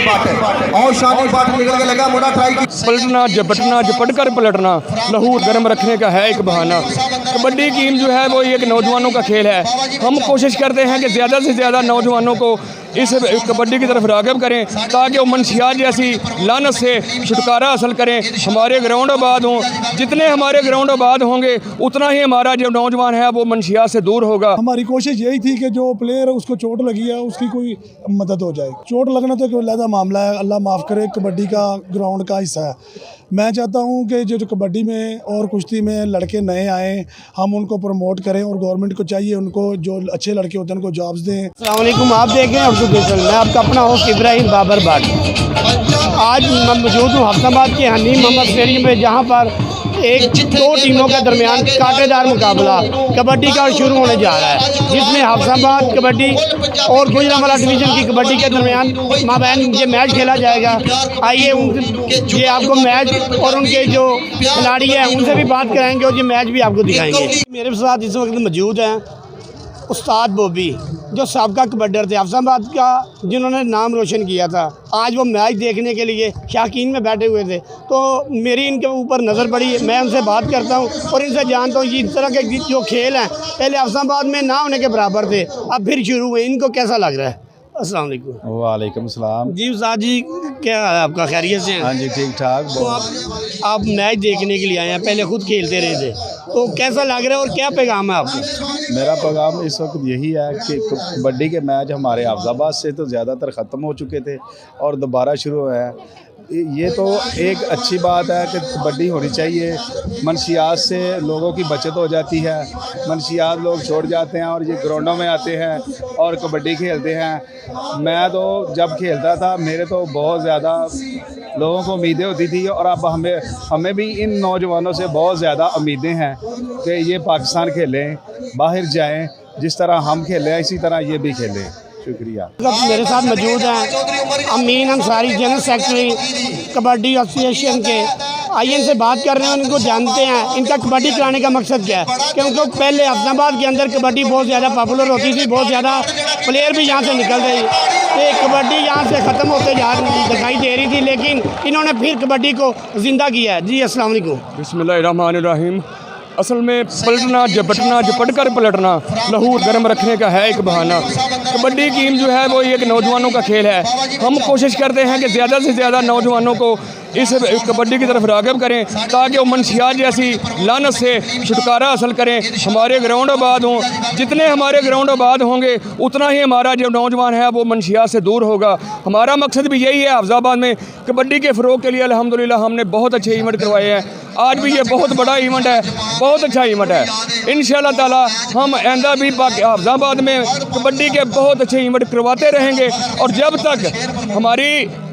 और शानी बाट निकल के लगा मोड़ा ट्राई की पलटना झपटना झपट कर पलटना लहू गर्म रखने का है एक बहाना। कबड्डी गेम जो है वो एक नौजवानों का खेल है। हम कोशिश करते हैं कि ज़्यादा से ज़्यादा नौजवानों को इस कबड्डी की तरफ राग़िब करें ताकि वो मनशियात जैसी लानत से छुटकारा हासिल करें, हमारे ग्राउंड आबाद हों। जितने हमारे ग्राउंड आबाद होंगे उतना ही हमारा जो नौजवान है वो मनशियात से दूर होगा। हमारी कोशिश यही थी कि जो प्लेयर उसको चोट लगी है उसकी कोई मदद हो जाए। चोट लगना तो एक अलग मामला है, अल्लाह माफ़ करे, कबड्डी का ग्राउंड का हिस्सा है। मैं चाहता हूं कि जो कबड्डी में और कुश्ती में लड़के नए आए हम उनको प्रमोट करें और गवर्नमेंट को चाहिए उनको जो अच्छे लड़के होते हैं उनको जॉब्स दें। अस्सलाम वालेकुम, आप देख रहे हैं अब्दुल, मैं आपका अपना होस्ट इब्राहिम बाबर बाट। आज मैं मौजूद हूँ हफ्ताबाद के हनीम मोहम्मद स्टेडियम में, जहाँ पर दो टीमों के दरमियान कांटेदार मुकाबला कबड्डी का शुरू होने जा रहा है, जिसमें हफ्ताबाद कबड्डी और गुजरांवाला डिवीज़न की कबड्डी के दरमियान माबैन ये मैच खेला जाएगा। आइए ये आपको मैच और उनके जो खिलाड़ी हैं उनसे भी बात कराएंगे और ये मैच भी आपको दिखाएंगे। मेरे साथ इस वक्त मौजूद हैं उस्ताद बॉबी, जो साबका कबड्डर थे हफ्ताबाद का, जिन्होंने नाम रोशन किया था। आज वो मैच देखने के लिए शाकीन में बैठे हुए थे, तो मेरी इनके ऊपर नज़र पड़ी। मैं उनसे बात करता हूँ और इनसे जानता हूँ इस तरह के जो खेल हैं पहले हफ्ताबाद में ना होने के बराबर थे, अब फिर शुरू हुए। इनको कैसा लग रहा है? अस्सलाम वालेकुम। वालेकुम सलाम जी उस्ताद जी, क्या है आपका, खैरियत से हैं? हाँ जी, ठीक ठाक। तो आप मैच देखने के लिए आए हैं, पहले खुद खेलते रहे थे, तो कैसा लग रहा है और क्या पैगाम है आपका? मेरा पैगाम इस वक्त यही है कि कबड्डी के मैच हमारे हफ्ताबाद से तो ज़्यादातर ख़त्म हो चुके थे और दोबारा शुरू हुए हैं। ये तो एक अच्छी बात है कि कबड्डी होनी चाहिए। मनशियात से लोगों की बचत हो जाती है, मनशियात लोग छोड़ जाते हैं और ये ग्राउंडों में आते हैं और कबड्डी खेलते हैं। मैं तो जब खेलता था मेरे तो बहुत ज़्यादा लोगों को उम्मीदें होती थी और अब हमें भी इन नौजवानों से बहुत ज़्यादा उम्मीदें हैं कि ये पाकिस्तान खेलें, बाहर जाएं, जिस तरह हम खेलें इसी तरह ये भी खेलें। शुक्रिया। मेरे साथ मौजूद हैं Amin Ansari, general secretary kabaddi association के। आइए इनसे बात कर रहे हैं, उनको जानते हैं इनका कबड्डी कराने का मकसद क्या है। क्योंकि पहले हफ्ताबाद के अंदर कबड्डी बहुत ज़्यादा पॉपुलर होती थी, बहुत ज़्यादा प्लेयर भी यहाँ से निकल रही थे, कबड्डी यहाँ से ख़त्म होते दिखाई दे रही थी, लेकिन इन्होंने फिर कबड्डी को ज़िंदा किया है। जी अस्सलाम वालेकुम। बिस्मिल्लाहिर्रहमानिर्रहीम। असल में पलटना झपटना झपट कर पलटना लहू गर्म रखने का है एक बहाना। कबड्डी गेम जो है वो एक नौजवानों का खेल है। हम कोशिश करते हैं कि ज़्यादा से ज़्यादा नौजवानों को इस कबड्डी की तरफ राग़िब करें ताकि वो मनशियात जैसी लानत से छुटकारा हासिल करें, हमारे ग्राउंड आबाद हों। जितने हमारे ग्राउंड आबाद होंगे उतना ही हमारा जो नौजवान है वो मनशियात से दूर होगा। हमारा मकसद भी यही है। हफ्ताबाद में कबड्डी के फ़रोग़ के लिए अल्हम्दुलिल्लाह हमने बहुत अच्छे इवेंट करवाए हैं। आज भी ये बहुत बड़ा इवेंट है, बहुत अच्छा इवेंट है। इंशाअल्लाह ताला हम आइंदा भी हफ्ताबाद में कबड्डी के बहुत अच्छे इवेंट करवाते रहेंगे और जब तक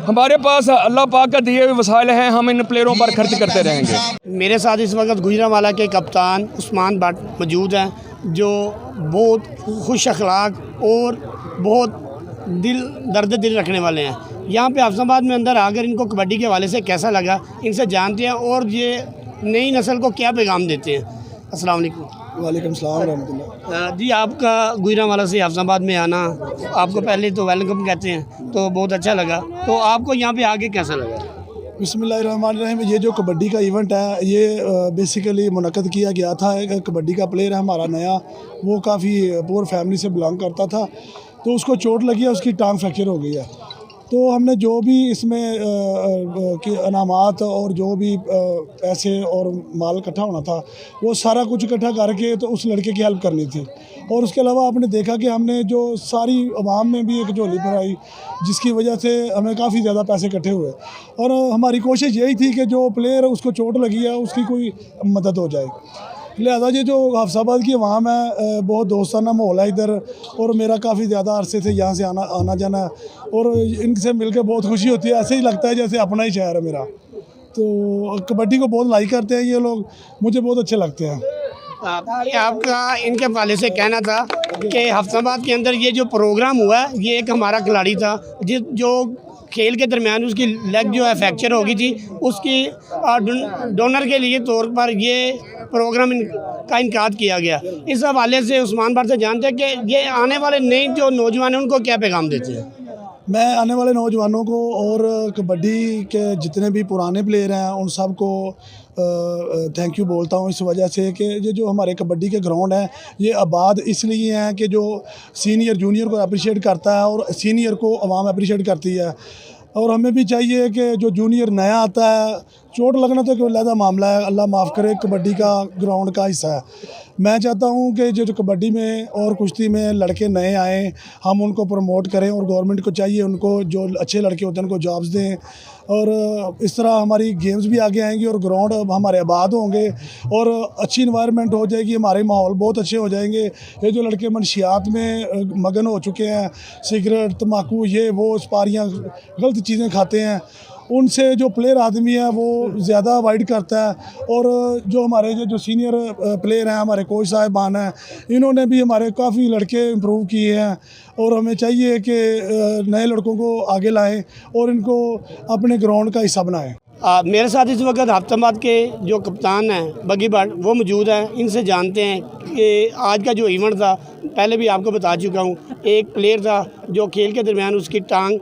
हमारे पास अल्लाह पाक का दिए हुए वसाइल हैं हम इन प्लेयरों पर खर्च करते रहेंगे। मेरे साथ इस वक्त गुजरांवाला के कप्तान उस्मान बाट मौजूद हैं, जो बहुत खुश अखलाक और बहुत दर्द दिल रखने वाले हैं। यहाँ पे हफ्ताबाद में अंदर आकर इनको कबड्डी के हवाले से कैसा लगा, इनसे जानते हैं और ये नई नस्ल को क्या पैगाम देते हैं। अस्सलाम वालेकुम। वालेकुम सलाम रहमतुल्लाह। जी आपका गुजरांवाला से हफ्ताबाद में आना, आपको पहले तो वेलकम कहते हैं, तो बहुत अच्छा लगा। तो आपको यहाँ पे आके कैसा लगा? बिस्मिल्लाहिर्रहमानिर्रहीम। ये जो कबड्डी का इवेंट है ये बेसिकली मुनक़्क़द किया गया था। एक कबड्डी का प्लेयर है हमारा नया, वो काफ़ी पुअर फैमिली से बिलोंग करता था, तो उसको चोट लगी है, उसकी टांग फ्रैक्चर हो गई है। तो हमने जो भी इसमें इनामात और जो भी पैसे और माल इकट्ठा होना था वो सारा कुछ इकट्ठा करके तो उस लड़के की हेल्प करनी थी। और उसके अलावा आपने देखा कि हमने जो सारी आवाम में भी एक झोली भराई, जिसकी वजह से हमें काफ़ी ज़्यादा पैसे इकट्ठे हुए और हमारी कोशिश यही थी कि जो प्लेयर उसको चोट लगी है उसकी कोई मदद हो जाए। लिहाजा ये जो हफ्ताबाद की आवाम है बहुत दोस्ताना माहौल है इधर, और मेरा काफ़ी ज़्यादा अरसे से यहाँ से आना जाना है और इनसे मिलकर बहुत खुशी होती है। ऐसे ही लगता है जैसे अपना ही शहर है मेरा। तो कबड्डी को बहुत लाइक करते हैं ये लोग, मुझे बहुत अच्छे लगते हैं। आपका इनके वाले से कहना था कि हफ्ताबाद के अंदर ये जो प्रोग्राम हुआ है, ये एक हमारा खिलाड़ी था जो खेल के दरमियान उसकी लेग जो है फ्रैक्चर हो गई थी, उसकी डोनर के लिए तौर पर ये प्रोग्राम का इनकाद किया गया। इस हवाले से उस्मान बाट से जानते हैं कि ये आने वाले नए जो नौजवान हैं उनको क्या पैगाम देते हैं। मैं आने वाले नौजवानों को और कबड्डी के जितने भी पुराने प्लेयर हैं उन सब को थैंक यू बोलता हूँ, इस वजह से कि ये जो हमारे कबड्डी के ग्राउंड हैं ये आबाद इसलिए हैं कि जो सीनियर जूनियर को अप्रिशिएट करता है और सीनियर को आवाम अप्रिशिएट करती है। और हमें भी चाहिए कि जो जूनियर नया आता है, चोट लगना तो एक अलग मामला है, अल्लाह माफ़ करे, कबड्डी का ग्राउंड का हिस्सा है। मैं चाहता हूं कि जो कबड्डी में और कुश्ती में लड़के नए आएँ, हम उनको प्रमोट करें और गवर्नमेंट को चाहिए उनको जो अच्छे लड़के होते हैं उनको जॉब्स दें, और इस तरह हमारी गेम्स भी आगे आएंगी और ग्राउंड हमारे आबाद होंगे और अच्छी इन्वायरमेंट हो जाएगी, हमारे माहौल बहुत अच्छे हो जाएंगे। ये जो लड़के मनशियात में मगन हो चुके हैं, सिगरेट तम्बाकू ये वो स्पारियाँ गलत चीज़ें खाते हैं, उनसे जो प्लेयर आदमी है वो ज़्यादा अवॉइड करता है। और जो हमारे जो सीनियर प्लेयर हैं, हमारे कोच साहिबान हैं, इन्होंने भी हमारे काफ़ी लड़के इम्प्रूव किए हैं और हमें चाहिए कि नए लड़कों को आगे लाएं और इनको अपने ग्राउंड का हिस्सा बनाएं। मेरे साथ इस वक्त हफ्ताबाद के जो कप्तान हैं बगी भट्ट वो मौजूद हैं। इनसे जानते हैं कि आज का जो इवेंट था, पहले भी आपको बता चुका हूँ, एक प्लेयर था जो खेल के दरमियान उसकी टांग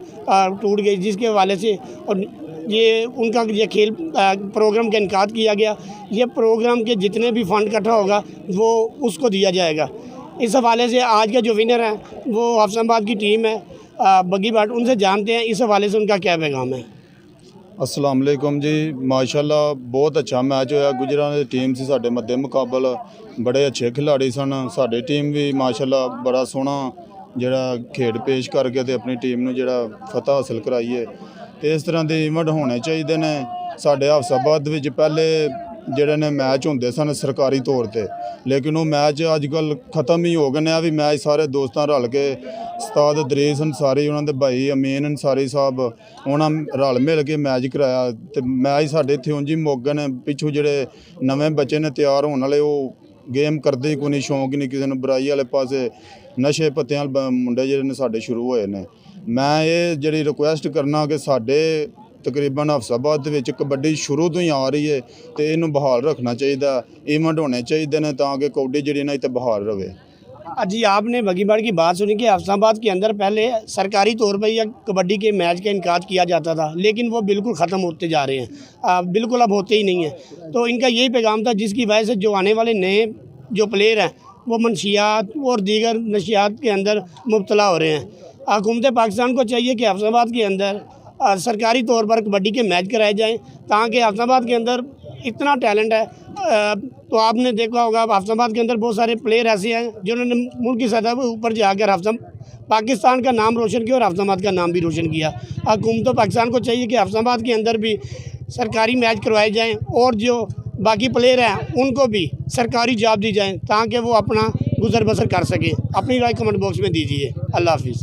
टूट गई, जिसके हवाले से और ये उनका ये खेल प्रोग्राम का इनकाद किया गया। ये प्रोग्राम के जितने भी फंड इकट्ठा होगा वो उसको दिया जाएगा। इस हवाले से आज का जो विनर है वो हफ्ताबाद की टीम है बगी भट्ट। उनसे जानते हैं इस हवाले से उनका क्या पैगाम है। अस्सलाम वालेकुम जी, माशाल्लाह बहुत अच्छा मैच होया। गुजरात की टीम से साढ़े मध्य मुकाबला बड़े अच्छे खिलाड़ी सन। साड़ी टीम भी माशाल्लाह बड़ा सोहना जिहड़ा खेड पेश करके ते अपनी टीम नूं जिहड़ा फतह हासिल कराई है। ते इस तरह के इवेंट होने चाहिए ने। साढ़े हफ्साबाद विच पहले जिहड़े ने मैच होंदे सन सरकारी तौर पर, लेकिन वो मैच अजकल खत्म ही हो गए ने। भी मैच सारे दोस्तां रल के उस्ताद दरीस अंसारी उन्होंने भाई अमीन अंसारी साहब उन्होंने रल मिल के मैच कराया। तो मैच साढ़े इत्थे उंज ही मुक गए ने। पिछू जिहड़े नवें बच्चे ने तैयार होने वाले वो गेम करते ही कोई नहीं, शौक ही नहीं किसी ने। बुराई वाले पासे नशे पत्तियां मुंडे जिहड़े ने साढ़े शुरू होए ने। मैं ये जिहड़ी रिक्वेस्ट करना कि साढ़े तकरीबन हफ्साबाद विच कबड्डी शुरू तो ही आ रही है तो इनू बहाल रखना चाहिए। इवेंट होने चाहिए ने ताकि कबड्डी जिहड़ी ना इत्थे बहाल रहे। जी, आपने बगी भट्ट की बात सुनी कि हफ्साबाद के अंदर पहले सरकारी तौर पर या कबड्डी के मैच का इनकाद किया जाता था, लेकिन वो बिल्कुल ख़त्म होते जा रहे हैं, बिल्कुल अब होते ही नहीं हैं। तो इनका यही पैगाम था, जिसकी वजह से जो आने वाले नए जो प्लेयर हैं वो मनशियात और दीगर नशियात के अंदर मुब्तला हो रहे हैं। हुकूमत पाकिस्तान को चाहिए कि हफ्साबाद के अंदर सरकारी तौर पर कबड्डी के मैच कराए जाएँ, ताकि हफ्साबाद के अंदर इतना टैलेंट है। तो आपने देखा होगा हफ्साबाद के अंदर बहुत सारे प्लेयर ऐसे हैं जिन्होंने मुल्क की सतह पर ऊपर जाकर पाकिस्तान का नाम रोशन किया और हफ्साबाद का नाम भी रोशन किया। हुकूमत पाकिस्तान को चाहिए कि हफ्साबाद के अंदर भी सरकारी मैच करवाए जाएँ और जो बाकी प्लेयर हैं उनको भी सरकारी जॉब दी जाए ताकि वो अपना गुजर बसर कर सकें। अपनी राय कमेंट बॉक्स में दीजिए। अल्लाह हाफिज़।